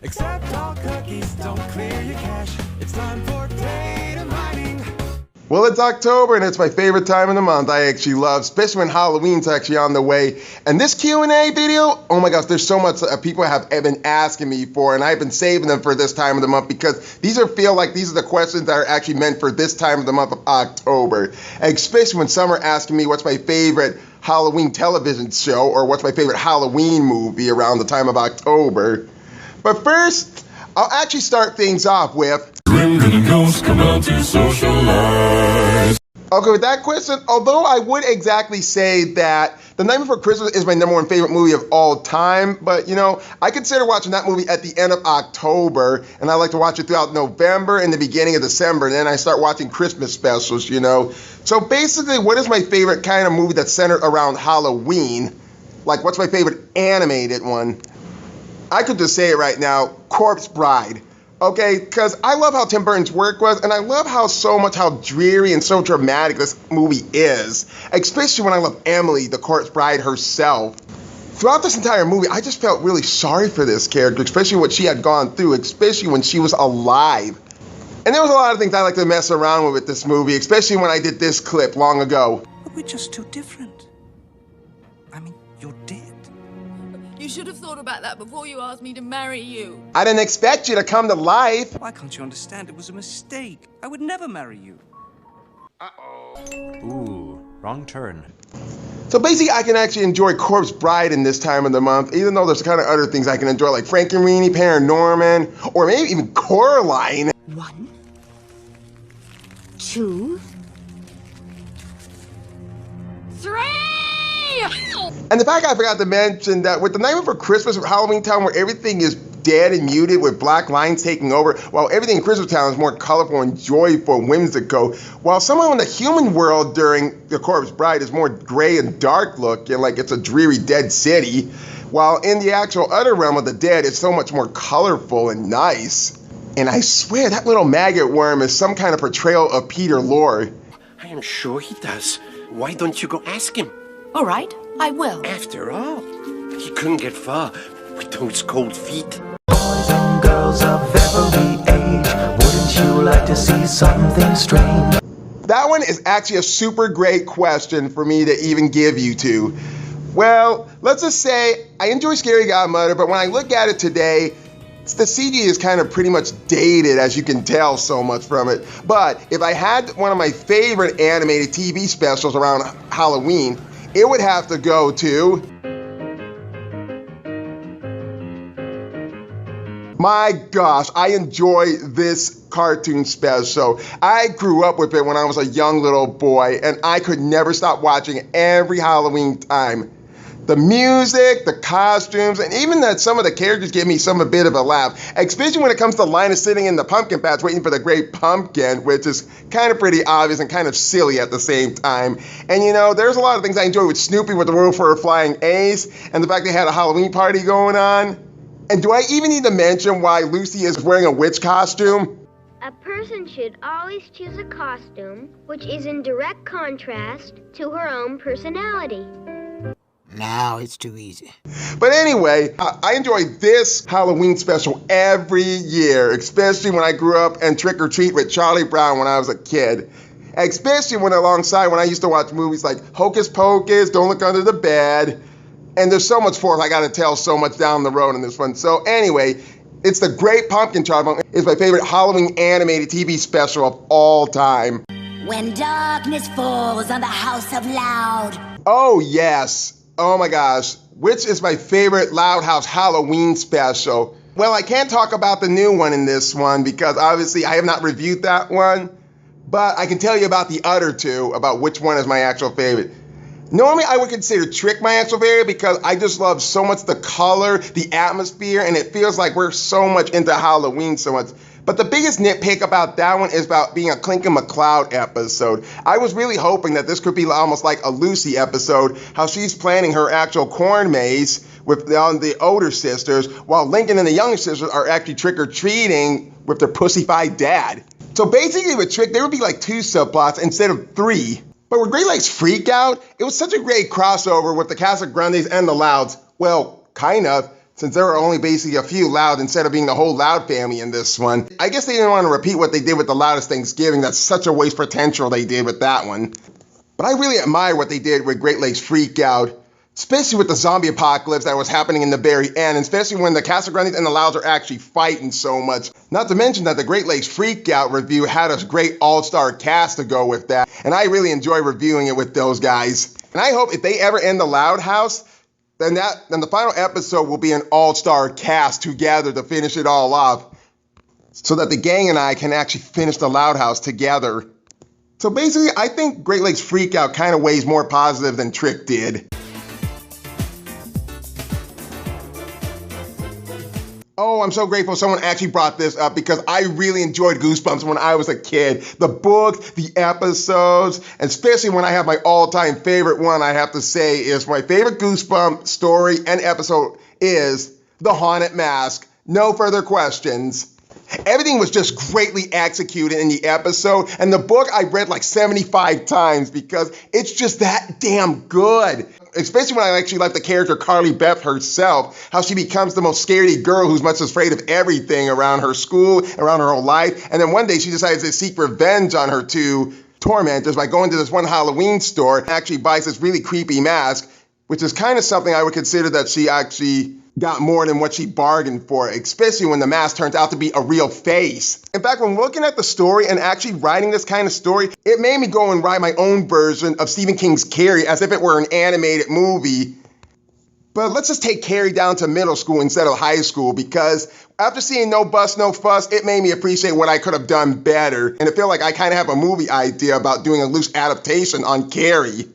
Accept all cookies, don't clear your cache. It's time for data mining. Well, it's October and it's my favorite time of the month. I actually love, especially when Halloween's actually on the way. And this Q&A video, oh my gosh, there's so much people have been asking me for, and I've been saving them for this time of the month because these are the questions that are actually meant for this time of the month of October. Especially when some are asking me what's my favorite Halloween television show or what's my favorite Halloween movie around the time of October. But first, I'll actually start things off with Grim Grinning Ghosts come out to socialize. Okay, with that question, although I would exactly say that The Night Before Christmas is my #1 favorite movie of all time, but you know, I consider watching that movie at the end of October, and I like to watch it throughout November and the beginning of December, and then I start watching Christmas specials, you know. So basically, what is my favorite kind of movie that's centered around Halloween? Like, what's my favorite animated one? I could just say it right now, Corpse Bride. Okay, because I love how Tim Burton's work was, and I love how dreary and so dramatic this movie is, especially when I love Emily, the corpse bride herself. Throughout this entire movie, I just felt really sorry for this character, especially what she had gone through, especially when she was alive. And there was a lot of things I like to mess around with this movie, especially when I did this clip long ago. But we're just too different. I mean, you're dead. You should have thought about that before you asked me to marry you. I didn't expect you to come to life. Why can't you understand? It was a mistake. I would never marry you. Ooh, wrong turn. So basically, I can actually enjoy Corpse Bride in this time of the month, even though there's kind of other things I can enjoy, like Frankenweenie, Paranorman, or maybe even Coraline. 1, 2, 3! And the fact I forgot to mention that with The Night Before Christmas, Halloween Town, where everything is dead and muted with black lines taking over, while everything in Christmas Town is more colorful and joyful and whimsical, while somehow in the human world during The Corpse Bride is more gray and dark looking, like it's a dreary dead city, while in the actual other realm of the dead, it's so much more colorful and nice. And I swear that little maggot worm is some kind of portrayal of Peter Lorre. I am sure he does. Why don't you go ask him? All right, I will. After all, he couldn't get far with those cold feet. Boys and girls of every age, wouldn't you like to see something strange? That one is actually a super great question for me to even give you to. Well, let's just say I enjoy Scary Godmother, but when I look at it today, the CG is kind of pretty much dated, as you can tell so much from it. But if I had one of my favorite animated TV specials around Halloween, it would have to go to... My gosh, I enjoy this cartoon special. I grew up with it when I was a young little boy, and I could never stop watching it every Halloween time. The music, the costumes, and even that some of the characters give me a bit of a laugh, especially when it comes to Linus sitting in the pumpkin patch waiting for the great pumpkin, which is kind of pretty obvious and kind of silly at the same time. And you know, there's a lot of things I enjoy with Snoopy with the Rule for a Flying Ace, and the fact they had a Halloween party going on. And do I even need to mention why Lucy is wearing a witch costume? A person should always choose a costume which is in direct contrast to her own personality. Now it's too easy. But anyway, I enjoy this Halloween special every year, especially when I grew up and trick or treat with Charlie Brown when I was a kid. Especially when I used to watch movies like Hocus Pocus, Don't Look Under the Bed, and there's so much forth I gotta tell so much down the road in this one. So anyway, it's The Great Pumpkin Charlie. It's my favorite Halloween animated TV special of all time. When darkness falls on the house of loud. Oh yes. Oh my gosh, which is my favorite Loud House Halloween special? Well, I can't talk about the new one in this one because obviously I have not reviewed that one, but I can tell you about the other two, about which one is my actual favorite. Normally I would consider Trick my actual favorite because I just love so much the color, the atmosphere, and it feels like we're so much into Halloween so much. But the biggest nitpick about that one is about being a Clinkin' McCloud episode. I was really hoping that this could be almost like a Lucy episode, how she's planning her actual corn maze with the older sisters, while Lincoln and the younger sisters are actually trick-or-treating with their pussified dad. So basically with Trick, there would be like 2 subplots instead of 3. But with Great Lakes Freak Out, it was such a great crossover with the Casa Grandes and the Louds. Well, kind of. since there were only basically a few Loud instead of being the whole Loud family in this one. I guess they didn't want to repeat what they did with the Loudest Thanksgiving. That's such a waste potential they did with that one. But I really admire what they did with Great Lakes Freakout, especially with the zombie apocalypse that was happening in the very end, and especially when the Casagrandes and the Louds are actually fighting so much. Not to mention that the Great Lakes Freakout review had a great all-star cast to go with that, and I really enjoy reviewing it with those guys. And I hope if they ever end the Loud House, then the final episode will be an all-star cast together to finish it all off, so that the gang and I can actually finish the Loud House together. So basically, I think Great Lakes Freakout kind of weighs more positive than Trick did. Oh, I'm so grateful someone actually brought this up because I really enjoyed Goosebumps when I was a kid. The book, the episodes, and especially when I have my all-time favorite one, I have to say, is my favorite Goosebumps story and episode is The Haunted Mask. No further questions. Everything was just greatly executed in the episode, and the book I read like 75 times because it's just that damn good. Especially when I actually like the character Carly Beth herself, how she becomes the most scaredy girl who's much afraid of everything around her school, around her whole life, and then one day she decides to seek revenge on her two tormentors by going to this one Halloween store and actually buys this really creepy mask, which is kind of something I would consider that she actually got more than what she bargained for, especially when the mask turns out to be a real face. In fact, when looking at the story and actually writing this kind of story, it made me go and write my own version of Stephen King's Carrie as if it were an animated movie. But let's just take Carrie down to middle school instead of high school, because after seeing No Bus, No Fuss, it made me appreciate what I could have done better. And I feel like I kind of have a movie idea about doing a loose adaptation on Carrie.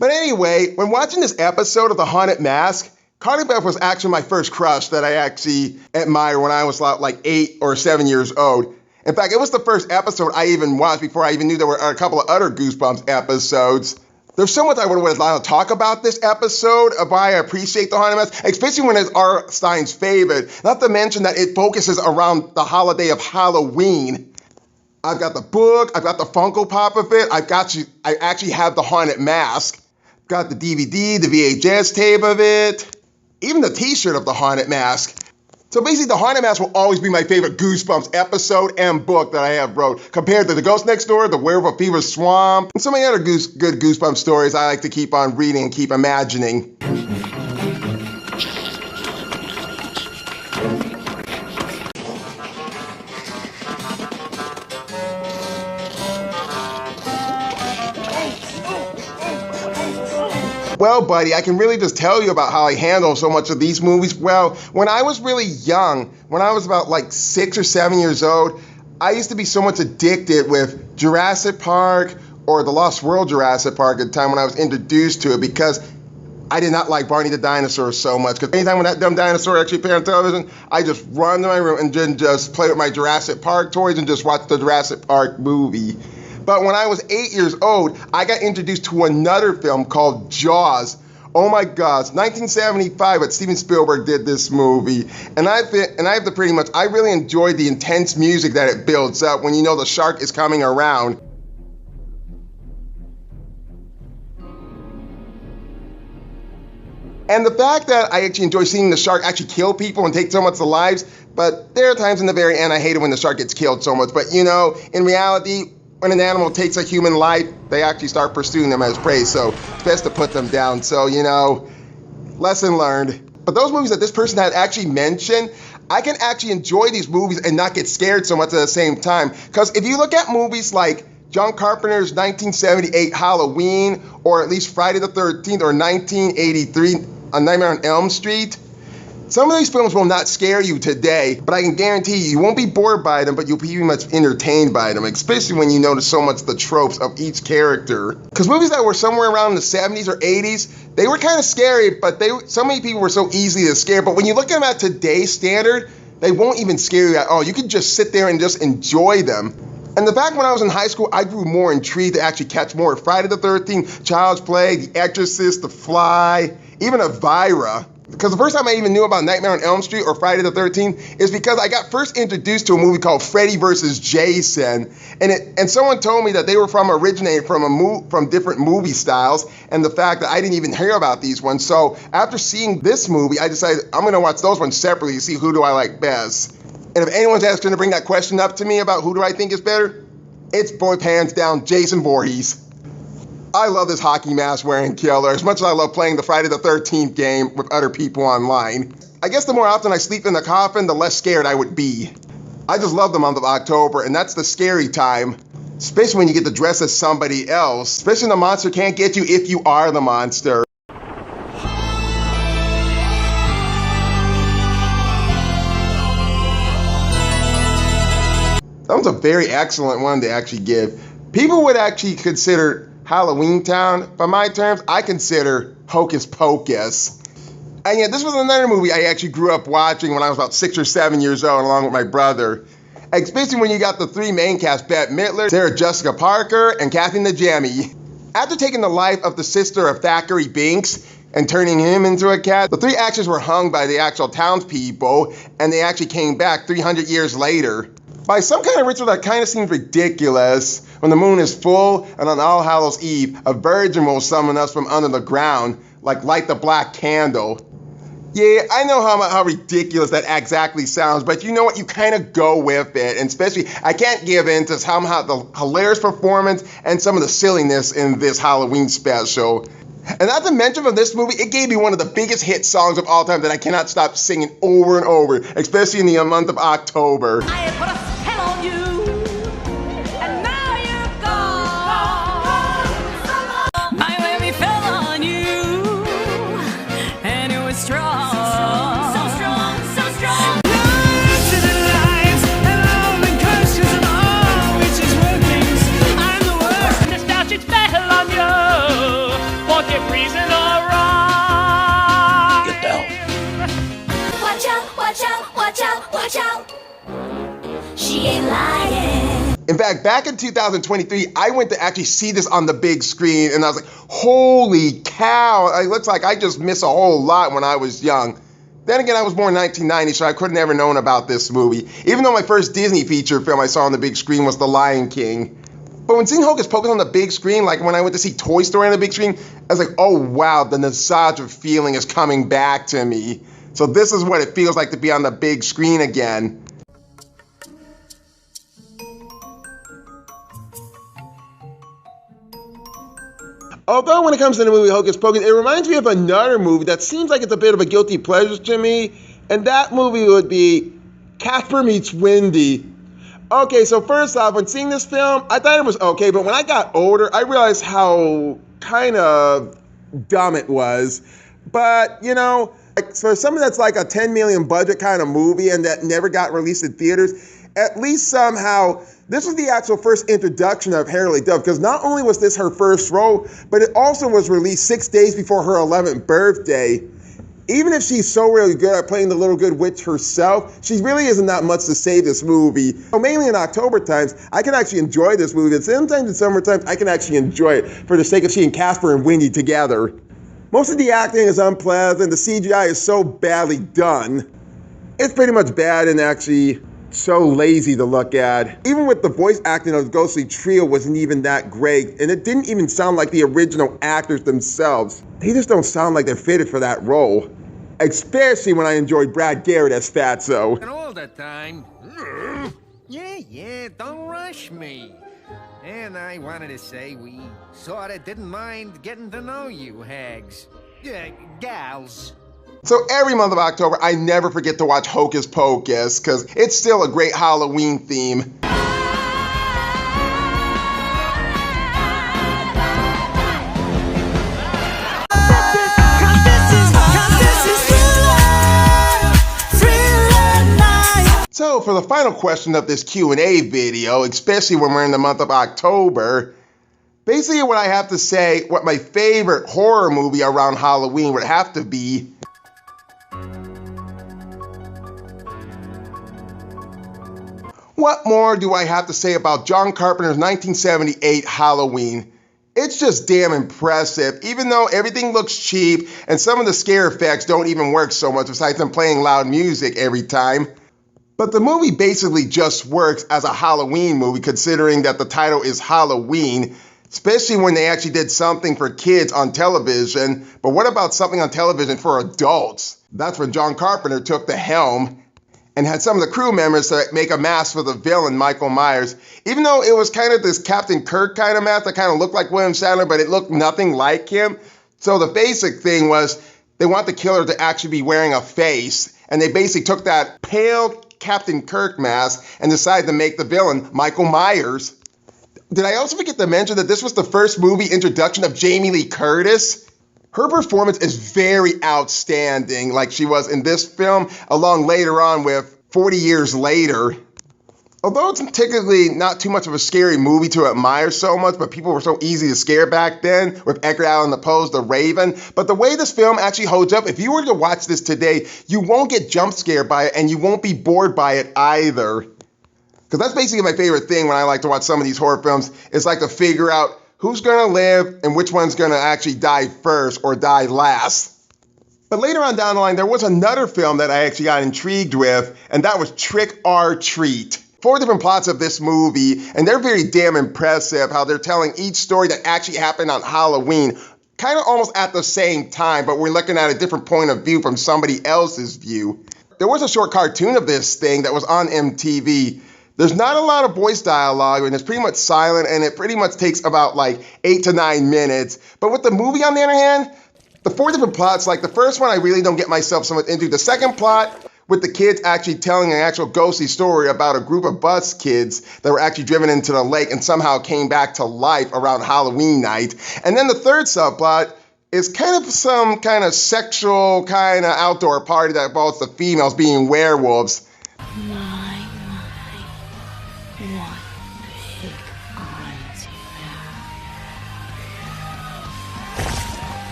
But anyway, when watching this episode of The Haunted Mask, Carly Beth was actually my first crush that I actually admired when I was like 8 or 7 years old. In fact, it was the first episode I even watched before I even knew there were a couple of other Goosebumps episodes. There's so much I would have liked to talk about this episode of why I appreciate The Haunted Mask, especially when it's R. Stein's favorite, not to mention that it focuses around the holiday of Halloween. I've got the book, I've got the Funko Pop of it, I actually have The Haunted Mask. Got the DVD, the VHS tape of it, even the t-shirt of The Haunted Mask. So basically, The Haunted Mask will always be my favorite Goosebumps episode and book that I have wrote, compared to The Ghost Next Door, The Werewolf Fever Swamp, and so many other good Goosebumps stories I like to keep on reading and keep imagining. Well, buddy, I can really just tell you about how I handle so much of these movies. Well, when I was really young, when I was about like 6 or 7 years old, I used to be so much addicted with Jurassic Park or the Lost World Jurassic Park at the time when I was introduced to it, because I did not like Barney the Dinosaur so much. Because anytime when that dumb dinosaur actually appeared on television, I just run to my room and then just play with my Jurassic Park toys and just watch the Jurassic Park movie. But when I was 8 years old, I got introduced to another film called Jaws. Oh my gosh, 1975, but Steven Spielberg did this movie. And I really enjoyed the intense music that it builds up when you know the shark is coming around. And the fact that I actually enjoy seeing the shark actually kill people and take so much of lives, but there are times in the very end I hate it when the shark gets killed so much. But you know, in reality, when an animal takes a human life, they actually start pursuing them as prey, so it's best to put them down. So, you know, lesson learned. But those movies that this person had actually mentioned, I can actually enjoy these movies and not get scared so much at the same time. Because if you look at movies like John Carpenter's 1978 Halloween, or at least Friday the 13th, or 1983 A Nightmare on Elm Street, some of these films will not scare you today, but I can guarantee you won't be bored by them, but you'll be pretty much entertained by them, especially when you notice so much the tropes of each character. Because movies that were somewhere around the 70s or 80s, they were kind of scary, but so many people were so easy to scare. But when you look at them at today's standard, they won't even scare you at all. You can just sit there and just enjoy them. And the fact when I was in high school, I grew more intrigued to actually catch more Friday the 13th, Child's Play, The Exorcist, The Fly, even Elvira. because the first time I even knew about Nightmare on Elm Street or Friday the 13th is because I got first introduced to a movie called Freddy vs. Jason, and someone told me that they were originated from different movie styles, and the fact that I didn't even hear about these ones. So after seeing this movie, I decided I'm gonna watch those ones separately to see who do I like best. And if anyone's asking to bring that question up to me about who do I think is better, it's both hands down Jason Voorhees. I love this hockey mask wearing killer as much as I love playing the Friday the 13th game with other people online. I guess the more often I sleep in the coffin, the less scared I would be. I just love the month of October, and that's the scary time, especially when you get to dress as somebody else, especially when the monster can't get you if you are the monster. That was a very excellent one to actually give. People would actually consider Halloween Town, by my terms, I consider Hocus Pocus. And yeah, this was another movie I actually grew up watching when I was about 6 or 7 years old along with my brother. Especially when you got the three main cast, Bette Midler, Sarah Jessica Parker, and Kathy Najimy. After taking the life of the sister of Thackeray Binks and turning him into a cat, the three actors were hung by the actual townspeople, and they actually came back 300 years later. By some kind of ritual that kind of seems ridiculous. When the moon is full and on All Hallows Eve, a virgin will summon us from under the ground, like light the black candle. Yeah, I know how ridiculous that exactly sounds, but you know what? You kind of go with it, and especially, I can't give in to somehow the hilarious performance and some of the silliness in this Halloween special. And not to mention from this movie, it gave me one of the biggest hit songs of all time that I cannot stop singing over and over, especially in the month of October. I put a spell on you, and now you're gone. My baby fell on you, and it was strong. So strong, so strong. To the lives and all the curses and all witches' workings. I'm the worst. Nostalgic fell on you, for good reason or wrong. Get down. Watch out, watch out, watch out, watch out. She ain't lying. In fact, back in 2023, I went to actually see this on the big screen, and I was like, holy cow, it looks like I just missed a whole lot when I was young. Then again, I was born in 1990, so I could have never known about this movie, even though my first Disney feature film I saw on the big screen was The Lion King. But when seeing Hocus Pocus on the big screen, like when I went to see Toy Story on the big screen, I was like, oh wow, the nostalgia feeling is coming back to me. So this is what it feels like to be on the big screen again. Although when it comes to the movie Hocus Pocus, it reminds me of another movie that seems like it's a bit of a guilty pleasure to me, and that movie would be Casper Meets Wendy. Okay, so first off, when seeing this film, I thought it was okay, but when I got older, I realized how kind of dumb it was. But, you know, like, for something that's like a 10 million budget kind of movie and that never got released in theaters, at least somehow, this was the actual first introduction of Harley Duff, because not only was this her first role, but it also was released 6 days before her 11th birthday. Even if she's so really good at playing the little good witch herself, she really isn't that much to save this movie. So mainly in October times, I can actually enjoy this movie, but sometimes in summer times, I can actually enjoy it for the sake of seeing Casper and Wendy together. Most of the acting is unpleasant, the CGI is so badly done. It's pretty much bad and actually so lazy to look at. Even with the voice acting of the ghostly trio wasn't even that great, and it didn't even sound like the original actors themselves. They just don't sound like they're fitted for that role. Especially when I enjoyed Brad Garrett as Fatso. And all the time. Yeah, don't rush me. And I wanted to say we sorta didn't mind getting to know you, hags. Gals. So every month of October, I never forget to watch Hocus Pocus, because it's still a great Halloween theme. So for the final question of this Q&A video, especially when we're in the month of October, basically what I have to say, what my favorite horror movie around Halloween would have to be, what more do I have to say about John Carpenter's 1978 Halloween? It's just damn impressive, even though everything looks cheap and some of the scare effects don't even work so much besides them playing loud music every time. But the movie basically just works as a Halloween movie, considering that the title is Halloween, especially when they actually did something for kids on television. But what about something on television for adults? That's when John Carpenter took the helm and had some of the crew members to make a mask for the villain, Michael Myers. Even though it was kind of this Captain Kirk kind of mask that kind of looked like William Shatner, but it looked nothing like him. So the basic thing was they want the killer to actually be wearing a face, and they basically took that pale Captain Kirk mask and decided to make the villain Michael Myers. Did I also forget to mention that this was the first movie introduction of Jamie Lee Curtis? Her performance is very outstanding, like she was in this film, along later on with 40 Years Later. Although it's technically not too much of a scary movie to admire so much, but people were so easy to scare back then with Edgar Allan Poe's The Raven. But the way this film actually holds up, if you were to watch this today, you won't get jump scared by it and you won't be bored by it either. Because that's basically my favorite thing when I like to watch some of these horror films, is like to figure out who's gonna live and which one's gonna actually die first or die last. But later on down the line, there was another film that I actually got intrigued with, and that was Trick or Treat. 4 different plots of this movie, and they're very damn impressive how they're telling each story that actually happened on Halloween, kind of almost at the same time, but we're looking at a different point of view from somebody else's view. There was a short cartoon of this thing that was on MTV. There's not a lot of voice dialogue, and it's pretty much silent, and it pretty much takes about like 8 to 9 minutes. But with the movie, on the other hand, the 4 different plots, like the first one I really don't get myself so much into. The second plot, with the kids actually telling an actual ghostly story about a group of bus kids that were actually driven into the lake and somehow came back to life around Halloween night. And then the third subplot is kind of some kind of sexual kind of outdoor party that involves the females being werewolves.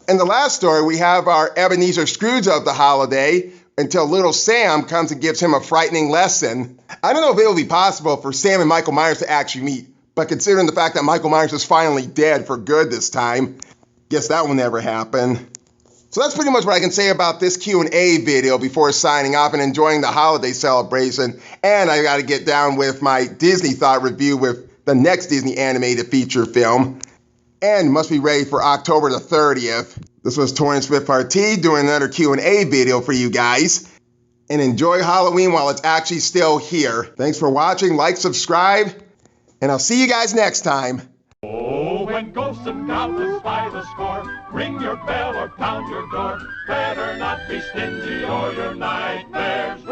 In the last story, we have our Ebenezer Scrooge of the holiday until little Sam comes and gives him a frightening lesson. I don't know if it will be possible for Sam and Michael Myers to actually meet, but considering the fact that Michael Myers is finally dead for good this time, guess that will never happen. So that's pretty much what I can say about this Q&A video before signing off and enjoying the holiday celebration. And I got to get down with my Disney Thought review with the next Disney animated feature film. And must be ready for October the 30th. This was Taurean Smith-Partee doing another Q&A video for you guys. And enjoy Halloween while it's actually still here. Thanks for watching, like, subscribe, and I'll see you guys next time. Oh, when ghosts and goblins by the score, ring your bell or pound your door. Better not be stingy or your nightmares